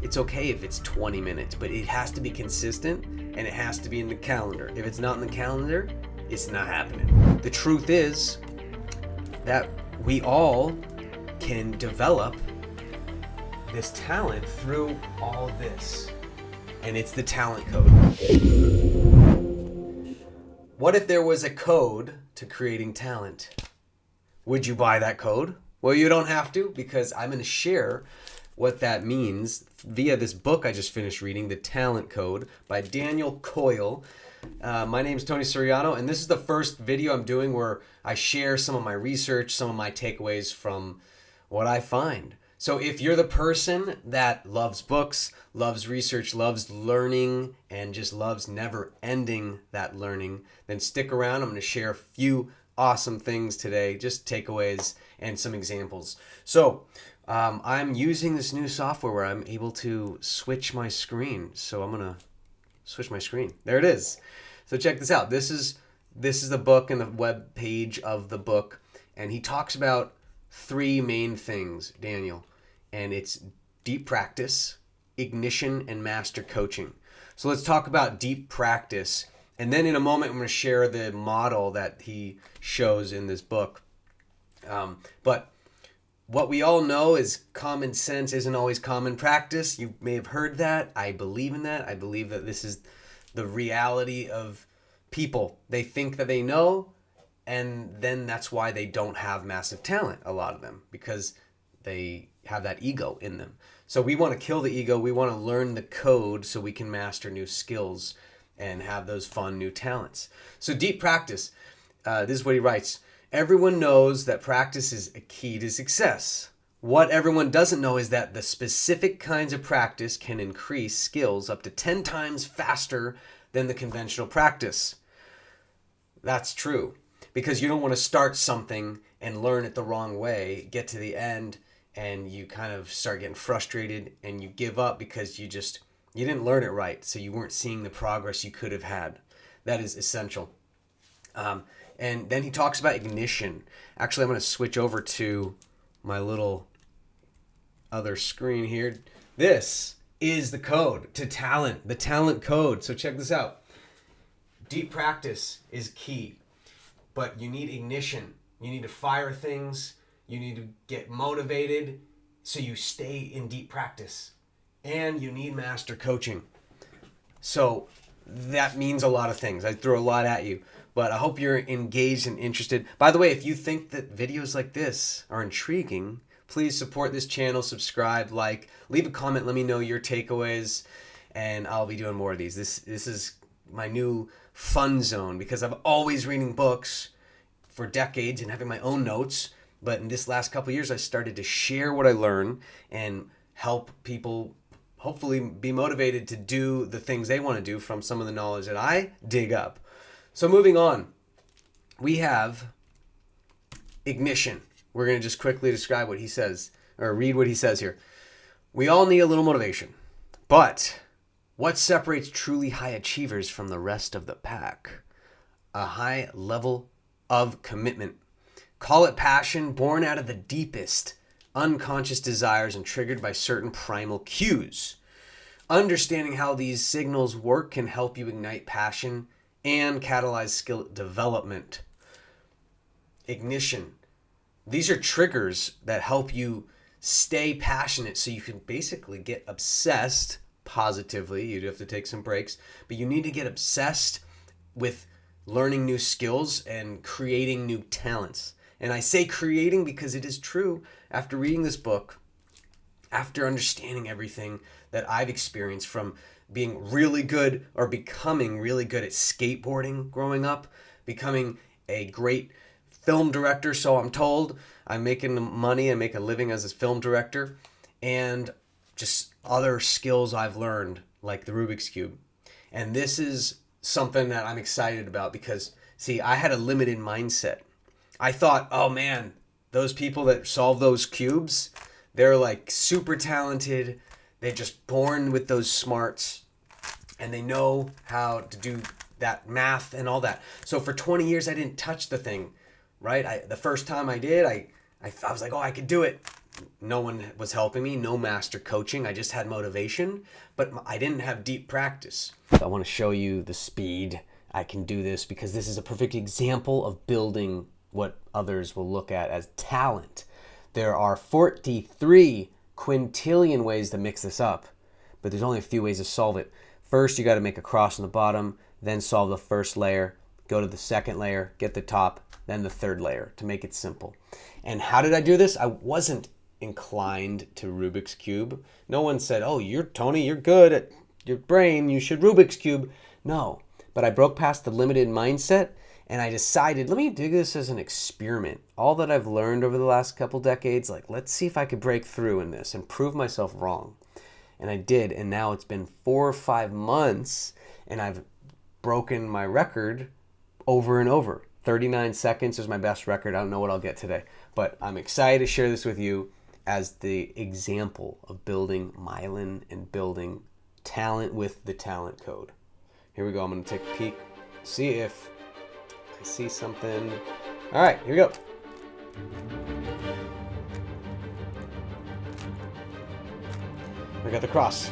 It's okay if it's 20 minutes, but it has to be consistent and it has to be in the calendar. If it's not in the calendar, it's not happening. The truth is that we all can develop this talent through all this. And it's the talent code. What if there was a code to creating talent? Would you buy that code? Well, you don't have to, because I'm going to share what that means via this book I just finished reading, The Talent Code by Daniel Coyle. My name is Tony Soriano, and this is the first video I'm doing where I share some of my research, some of my takeaways from what I find. So if you're the person that loves books, loves research, loves learning, and just loves never ending that learning, then stick around. I'm going to share a few awesome things today, just takeaways and some examples. So I'm using this new software where I'm able to switch my screen. So I'm going to switch my screen. There it is. So check this out. This is the book and the web page of the book. And he talks about three main things, Daniel. And it's deep practice, ignition, and master coaching. So let's talk about deep practice. And then in a moment, I'm going to share the model that he shows in this book. But what we all know is common sense isn't always common practice. You may have heard that. I believe in that. I believe that this is the reality of people. They think that they know, and then that's why they don't have massive talent, a lot of them, because they have that ego in them. So we want to kill the ego. We want to learn the code so we can master new skills and have those fun new talents. So deep practice. This is what he writes. Everyone knows that practice is a key to success. What everyone doesn't know is that the specific kinds of practice can increase skills up to 10 times faster than the conventional practice. That's true, because you don't want to start something and learn it the wrong way, get to the end, and you kind of start getting frustrated and you give up because you didn't learn it right, so you weren't seeing the progress you could have had. That is essential. And then he talks about ignition. Actually, I'm going to switch over to my little other screen here. This is the code to talent, the talent code. So check this out. Deep practice is key, but you need ignition. You need to fire things. You need to get motivated so you stay in deep practice. And you need master coaching. So that means a lot of things. I threw a lot at you, but I hope you're engaged and interested. By the way, if you think that videos like this are intriguing, please support this channel, subscribe, like, leave a comment, let me know your takeaways, and I'll be doing more of these. This is my new fun zone, because I've always reading books for decades and having my own notes, but in this last couple of years, I started to share what I learn and help people hopefully be motivated to do the things they want to do from some of the knowledge that I dig up. So moving on, we have ignition. We're going to just quickly describe what he says, or read what he says here. We all need a little motivation, but what separates truly high achievers from the rest of the pack? A high level of commitment. Call it passion, born out of the deepest unconscious desires and triggered by certain primal cues. Understanding how these signals work can help you ignite passion and catalyze skill development. Ignition. These are triggers that help you stay passionate so you can basically get obsessed positively. You do have to take some breaks, but you need to get obsessed with learning new skills and creating new talents. And I say creating because it is true. After reading this book, after understanding everything that I've experienced from being really good or becoming really good at skateboarding growing up, becoming a great film director, so I'm told. I'm making money and make a living as a film director, and just other skills I've learned, like the Rubik's Cube. And this is something that I'm excited about because, see, I had a limited mindset. I thought, oh man, those people that solve those cubes, they're like super talented. They're just born with those smarts and they know how to do that math and all that. So for 20 years, I didn't touch the thing, right? The first time I did, I was like, oh, I could do it. no one was helping me, no master coaching. I just had motivation, but I didn't have deep practice. I want to show you the speed I can do this, because this is a perfect example of building what others will look at as talent. There are 43 quintillion ways to mix this up, but there's only a few ways to solve it. First, you got to make a cross on the bottom, then solve the first layer, go to the second layer, get the top, then the third layer, to make it simple. And how did I do this? I wasn't inclined to Rubik's Cube. No one said, oh, Tony, you're good at your brain, you should Rubik's Cube. No, but I broke past the limited mindset, and I decided, let me do this as an experiment. All that I've learned over the last couple decades, like, let's see if I could break through in this and prove myself wrong. And I did, and now it's been 4 or 5 months, and I've broken my record over and over. 39 seconds is my best record. I don't know what I'll get today, but I'm excited to share this with you as the example of building myelin and building talent with the talent code. Here we go. I'm going to take a peek, see if I see something. All right, here we go. I got the cross.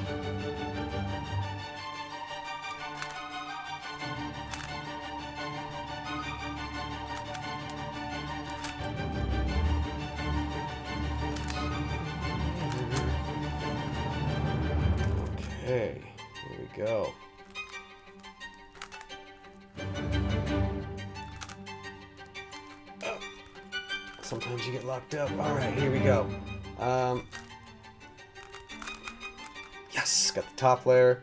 Okay, here we go. Oh. Sometimes you get locked up. All right, here we go. Yes, got the top layer,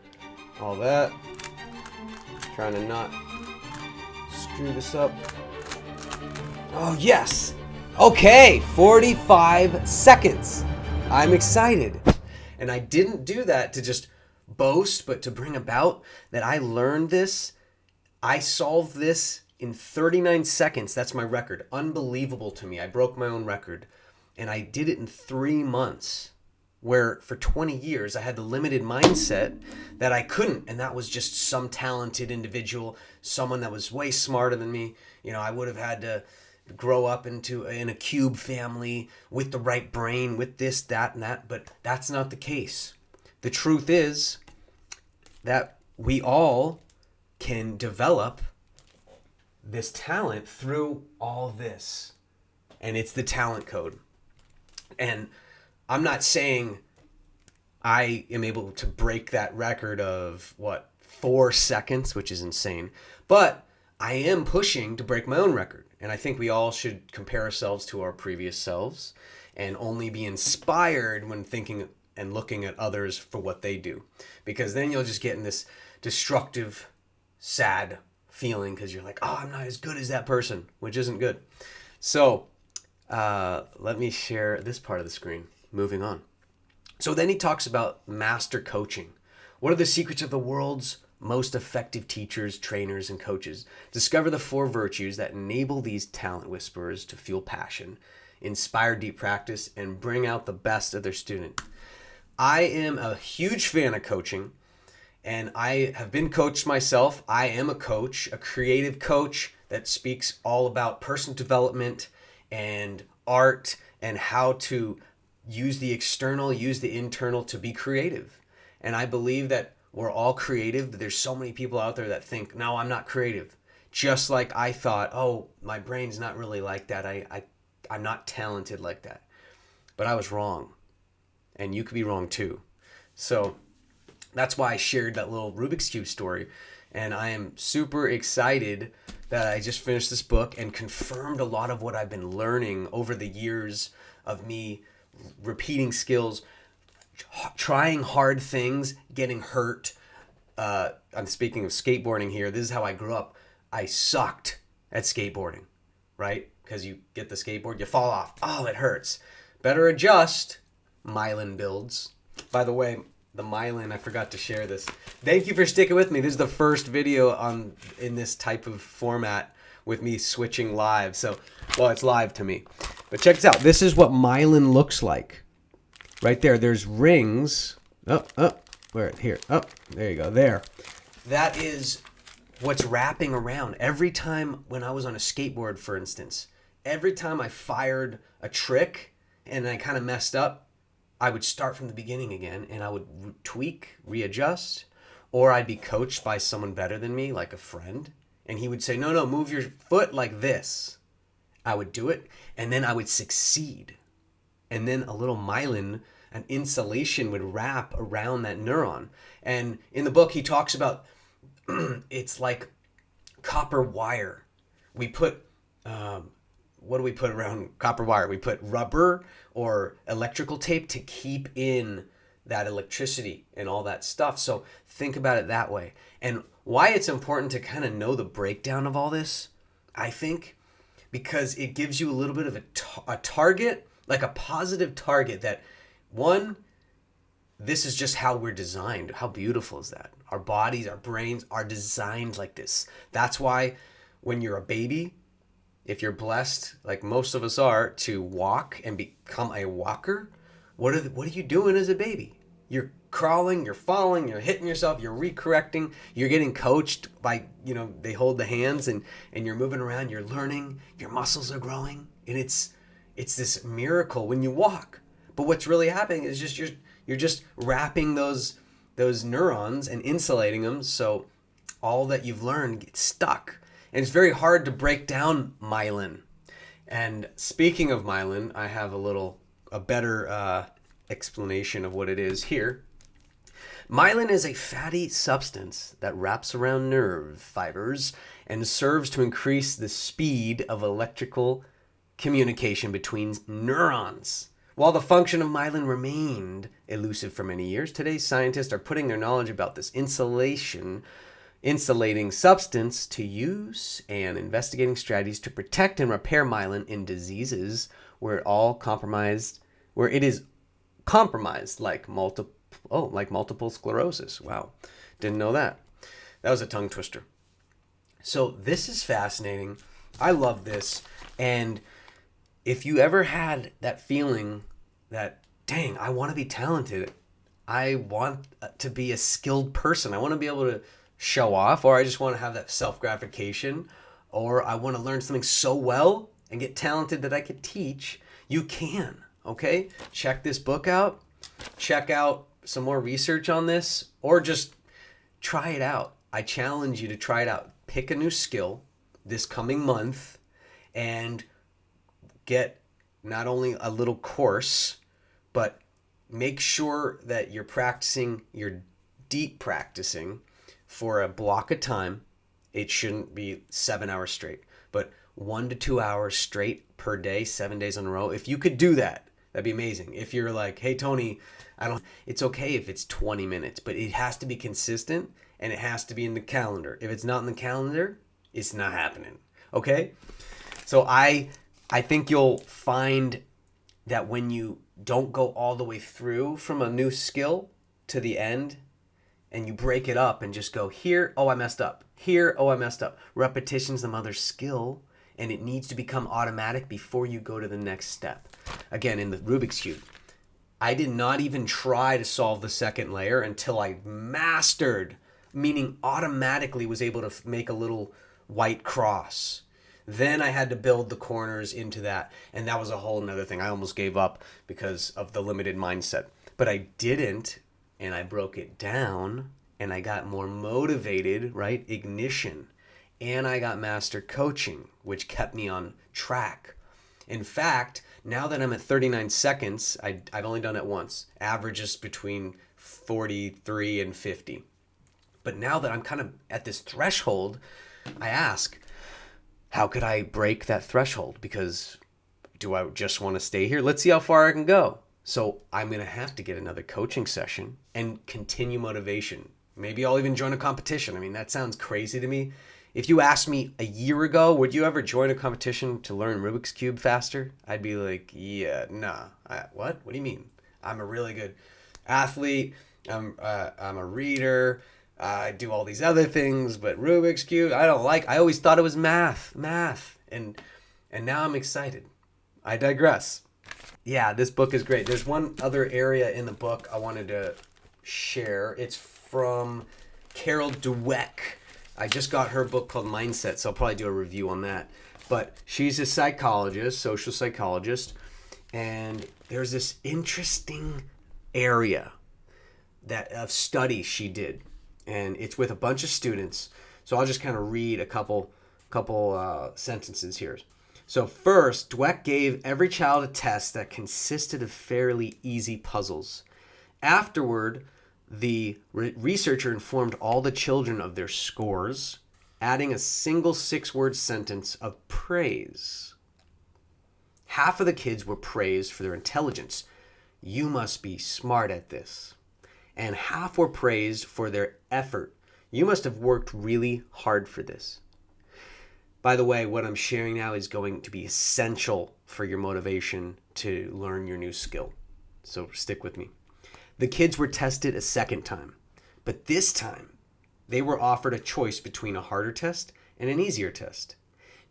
all that. Trying to not screw this up. Oh, yes. Okay, 45 seconds. I'm excited. And I didn't do that to just boast, but to bring about that I learned this. I solved this in 39 seconds. That's my record. Unbelievable to me. I broke my own record. And I did it in 3 months, where for 20 years I had the limited mindset that I couldn't. And that was just some talented individual, someone that was way smarter than me. You know, I would have had to grow up in a cube family with the right brain, with this, that, and that. But that's not the case. The truth is that we all can develop this talent through all this. And it's the talent code. And I'm not saying I am able to break that record of, 4 seconds, which is insane. But I am pushing to break my own record. And I think we all should compare ourselves to our previous selves and only be inspired when thinking and looking at others for what they do. Because then you'll just get in this destructive, sad feeling because you're like, oh, I'm not as good as that person, which isn't good. So let me share this part of the screen. Moving on. So then he talks about master coaching. What are the secrets of the world's most effective teachers, trainers, and coaches? Discover the 4 virtues that enable these talent whisperers to fuel passion, inspire deep practice, and bring out the best of their student. I am a huge fan of coaching, and I have been coached myself. I am a coach, a creative coach that speaks all about personal development and art and how to use the external, use the internal to be creative. And I believe that we're all creative, but there's so many people out there that think, no, I'm not creative. Just like I thought, oh, my brain's not really like that. I'm not talented like that. But I was wrong. And you could be wrong too. So that's why I shared that little Rubik's Cube story. And I am super excited that I just finished this book and confirmed a lot of what I've been learning over the years of me repeating skills, trying hard things, getting hurt. I'm speaking of skateboarding here. This is how I grew up. I sucked at skateboarding, right? Because you get the skateboard, you fall off. Oh, it hurts. Better adjust. Myelin builds. By the way, the myelin, I forgot to share this. Thank you for sticking with me. This is the first video in this type of format with me switching live. So, well, it's live to me. But check this out. This is what myelin looks like. Right there, there's rings. Where? Here. There you go. There. That is what's wrapping around. Every time when I was on a skateboard, for instance, every time I fired a trick, and I kind of messed up, I would start from the beginning again, and I would tweak, readjust, or I'd be coached by someone better than me, like a friend, and he would say, no, move your foot like this. I would do it, and then I would succeed. And then a little myelin, an insulation would wrap around that neuron. And in the book, he talks about it's like copper wire. We put, what do we put around copper wire? We put rubber or electrical tape to keep in that electricity and all that stuff. So think about it that way. And why it's important to kind of know the breakdown of all this, I think, because it gives you a little bit of a target, like a positive target that, one, this is just how we're designed. How beautiful is that? Our bodies, our brains are designed like this. That's why when you're a baby, if you're blessed, like most of us are, to walk and become a walker, what are you doing as a baby? You're crawling, you're falling, you're hitting yourself, you're recorrecting, you're getting coached by, they hold the hands and you're moving around, you're learning, your muscles are growing, and it's this miracle when you walk. But what's really happening is just you're just wrapping those neurons and insulating them, so all that you've learned gets stuck. And it's very hard to break down myelin. And speaking of myelin, I have a better explanation of what it is here. Myelin is a fatty substance that wraps around nerve fibers and serves to increase the speed of electrical communication between neurons. While the function of myelin remained elusive for many years, today's scientists are putting their knowledge about this insulating substance to use and investigating strategies to protect and repair myelin in diseases where it is compromised, like multiple sclerosis. Wow, didn't know that. That was a tongue twister. So this is fascinating. I love this. And if you ever had that feeling that, dang, I want to be talented, I want to be a skilled person, I want to be able to show off, or I just want to have that self-gratification, or I want to learn something so well and get talented that I could teach, you can, okay? Check this book out. Check out some more research on this, or just try it out. I challenge you to try it out. Pick a new skill this coming month and get not only a little course, but make sure that you're deep practicing for a block of time. It shouldn't be 7 hours straight, but 1 to 2 hours straight per day, 7 days in a row. If you could do that, that'd be amazing. If you're like, hey, Tony, it's okay if it's 20 minutes, but it has to be consistent and it has to be in the calendar. If it's not in the calendar, it's not happening. Okay? So I think you'll find that when you don't go all the way through from a new skill to the end, and you break it up and just go here, oh, I messed up. Here, oh, I messed up. Repetition's the mother skill, and it needs to become automatic before you go to the next step. Again, in the Rubik's Cube, I did not even try to solve the second layer until I mastered, meaning automatically was able to make a little white cross. Then I had to build the corners into that, and that was a whole nother thing. I almost gave up because of the limited mindset. But I didn't, and I broke it down, and I got more motivated, right? Ignition. And I got master coaching, which kept me on track. In fact, now that I'm at 39 seconds, I've only done it once. Averages between 43 and 50. But now that I'm kind of at this threshold, I ask, how could I break that threshold? Because do I just want to stay here? Let's see how far I can go. So I'm going to have to get another coaching session and continue motivation. Maybe I'll even join a competition. I mean, that sounds crazy to me. If you asked me a year ago, would you ever join a competition to learn Rubik's Cube faster? I'd be like, yeah, nah. What? What do you mean? I'm a really good athlete. I'm a reader. I do all these other things, but Rubik's Cube, I always thought it was math. And now I'm excited. I digress. Yeah, this book is great. There's one other area in the book I wanted to share. It's from Carol Dweck. I just got her book called Mindset, so I'll probably do a review on that. But she's a psychologist, social psychologist, And there's this interesting area that of study she did, and it's with a bunch of students. So I'll just kind of read a couple sentences here. So first, Dweck gave every child a test that consisted of fairly easy puzzles. Afterward, the researcher informed all the children of their scores, adding a single 6-word sentence of praise. Half of the kids were praised for their intelligence. You must be smart at this. And half were praised for their effort. You must have worked really hard for this. By the way, what I'm sharing now is going to be essential for your motivation to learn your new skill. So stick with me. The kids were tested a second time, but this time they were offered a choice between a harder test and an easier test.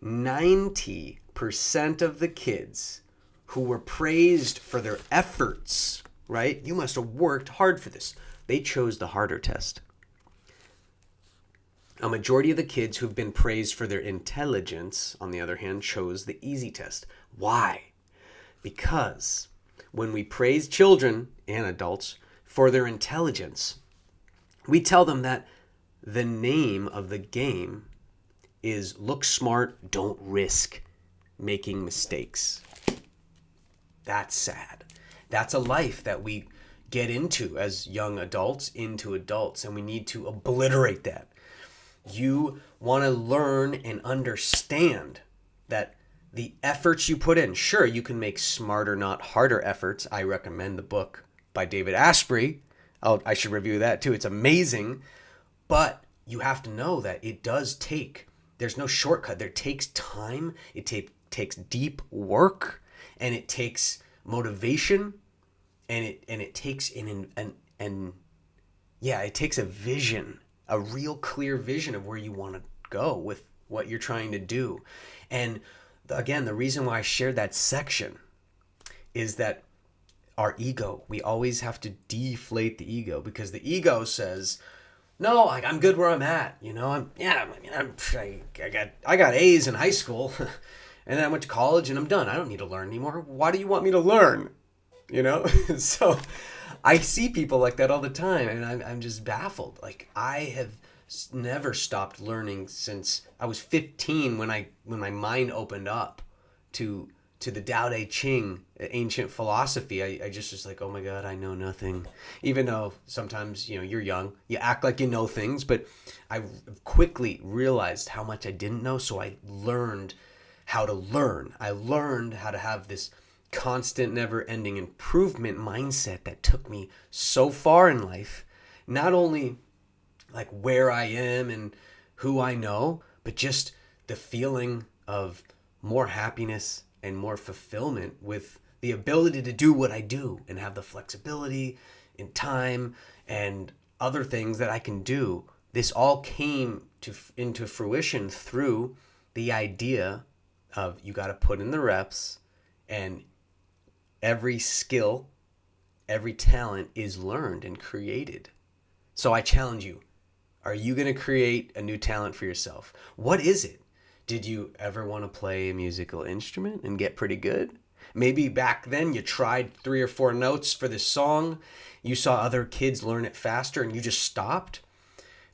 90% of the kids who were praised for their efforts, right? You must have worked hard for this. They chose the harder test. A majority of the kids who've been praised for their intelligence, on the other hand, chose the easy test. Why? Because when we praise children and adults for their intelligence, we tell them that the name of the game is look smart, don't risk making mistakes. That's sad. That's a life that we get into as young adults, into adults, and we need to obliterate that. You want to learn and understand that the efforts you put in, sure, you can make smarter, not harder efforts. I recommend the book by David Asprey. I should review that too. It's amazing. But you have to know that it does take, there's no shortcut. There takes time. It takes deep work, and it takes motivation, and it takes it takes a vision, a real clear vision of where you want to go with what you're trying to do. And again, the reason why I shared that section is that our ego, we always have to deflate the ego, because the ego says, no, like, I'm good where I'm at. You know, I got A's in high school and then I went to college and I'm done. I don't need to learn anymore. Why do you want me to learn? You know? So I see people like that all the time, and I'm just baffled. Like, I have never stopped learning since I was 15 when my mind opened up to the Tao Te Ching, ancient philosophy. I just was like, oh my God, I know nothing. Even though sometimes, you know, you're young, you act like you know things, but I quickly realized how much I didn't know. So I learned how to learn. I learned how to have this constant, never-ending improvement mindset that took me so far in life. Not only like where I am and who I know, but just the feeling of more happiness and more fulfillment with the ability to do what I do and have the flexibility in time and other things that I can do. This all came into fruition through the idea of you got to put in the reps, and every skill, every talent is learned and created. So I challenge you. Are you going to create a new talent for yourself? What is it? Did you ever want to play a musical instrument and get pretty good? Maybe back then you tried 3 or 4 notes for this song. You saw other kids learn it faster and you just stopped.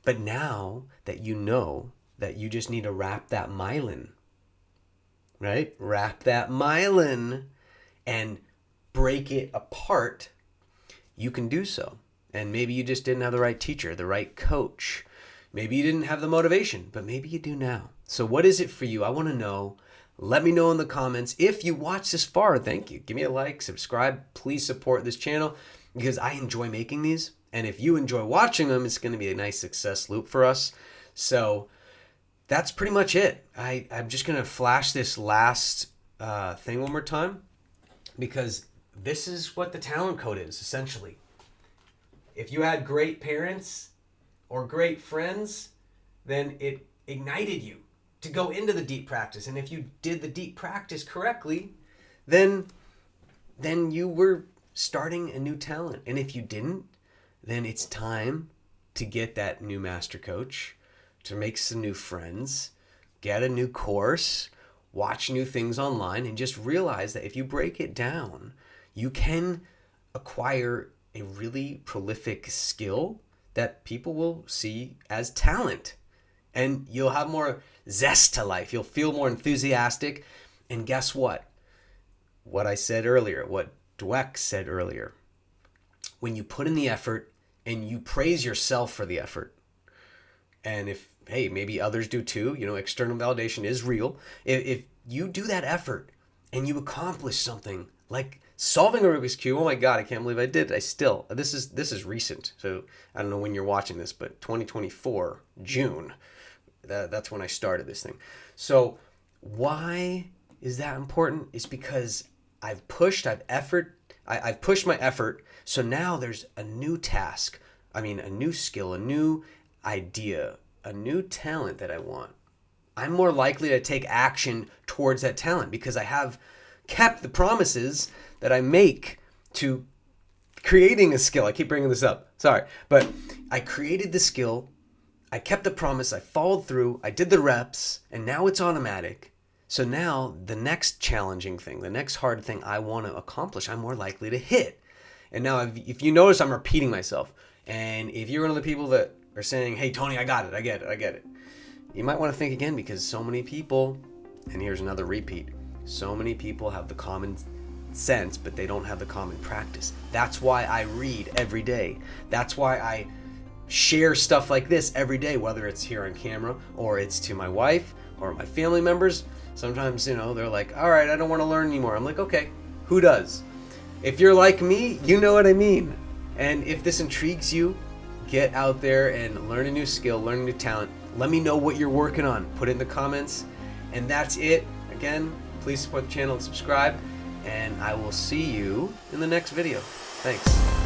But now that you know that you just need to wrap that myelin, right? Wrap that myelin and break it apart, you can do so. And maybe you just didn't have the right teacher, the right coach. Maybe you didn't have the motivation, but maybe you do now. So what is it for you? I want to know. Let me know in the comments. If you watched this far, thank you. Give me a like, subscribe. Please support this channel because I enjoy making these. And if you enjoy watching them, it's going to be a nice success loop for us. So that's pretty much it. I'm just going to flash this last thing one more time, because this is what the talent code is, essentially. If you had great parents or great friends, then it ignited you to go into the deep practice. And if you did the deep practice correctly, then you were starting a new talent. And if you didn't, then it's time to get that new master coach, to make some new friends, get a new course, watch new things online, and just realize that if you break it down, you can acquire a really prolific skill that people will see as talent. And you'll have more zest to life. You'll feel more enthusiastic. And guess what? What I said earlier, what Dweck said earlier, when you put in the effort and you praise yourself for the effort, and if, hey, maybe others do too, external validation is real. If you do that effort and you accomplish something like solving a Rubik's Cube, oh my God, I can't believe I did it. This is recent. So I don't know when you're watching this, but 2024, June, that's when I started this thing. So why is that important? It's because I've pushed my effort. So now there's a new task. a new skill, a new idea, a new talent that I want. I'm more likely to take action towards that talent because I have kept the promises that I make to creating a skill. I keep bringing this up. Sorry. But I created the skill. I kept the promise. I followed through. I did the reps. And now it's automatic. So now the next challenging thing, the next hard thing I want to accomplish, I'm more likely to hit. And now if you notice, I'm repeating myself. And if you're one of the people that are saying, hey, Tony, I got it. I get it. You might want to think again because so many people, and here's another repeat, so many people have the common sense, but they don't have the common practice. That's why I read every day. That's why I share stuff like this every day, whether it's here on camera or it's to my wife or my family members. Sometimes, they're like, all right, I don't want to learn anymore. I'm like, okay, who does? If you're like me, you know what I mean. And if this intrigues you, get out there and learn a new skill, learn a new talent. Let me know what you're working on. Put it in the comments. And that's it. Again, please support the channel and subscribe. And I will see you in the next video. Thanks.